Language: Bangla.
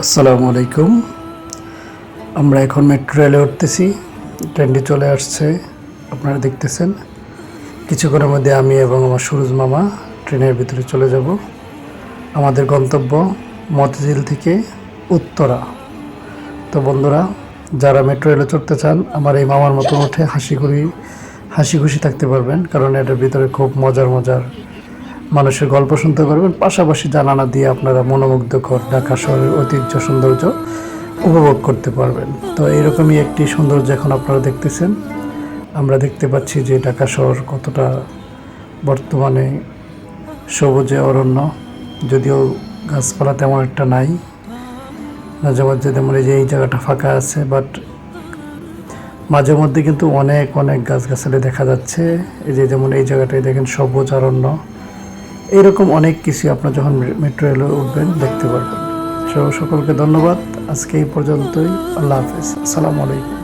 আসসালামু আলাইকুম। আমরা এখন মেট্রো রেলে উঠতেছি। ট্রেনটি চলে আসছে, আপনারা দেখতেছেন। কিছুক্ষণের মধ্যে আমি এবং আমার সুরজ মামা ট্রেনের ভিতরে চলে যাব। আমাদের গন্তব্য মতিঝিল থেকে উত্তরা। তো বন্ধুরা, যারা মেট্রো রেলে চড়তে চান, আমার এই মামার মতন উঠে হাসি খুশি থাকতে পারবেন, কারণ এটার ভিতরে খুব মজার মানুষের গল্প শুনতে পারবেন, পাশাপাশি জানালা দিয়ে আপনারা মনোমুগ্ধকর ঢাকা শহরের ঐতিহ্য সৌন্দর্য উপভোগ করতে পারবেন। তো এরকমই একটি সৌন্দর্য এখন আপনারা দেখতেছেন। আমরা দেখতে পাচ্ছি যে ঢাকা শহর কতটা বর্তমানে সবুজে অরণ্য, যদিও গাছপালা তেমন একটা নাই, মাঝে মাঝে তেমন এই জায়গাটা ফাঁকা আছে, বাট মাঝে মধ্যে কিন্তু অনেক অনেক গাছগাছালি দেখা যাচ্ছে। এই যে যেমন এই জায়গাটায় দেখেন সবুজ অরণ্য, এরকম অনেক কিছু আপনার যখন মেট্রো রেলে উঠবেন দেখতে পারবেন। সকলকে ধন্যবাদ। আজকে এই পর্যন্তই। আল্লাহ হাফেজ। আসসালামু আলাইকুম।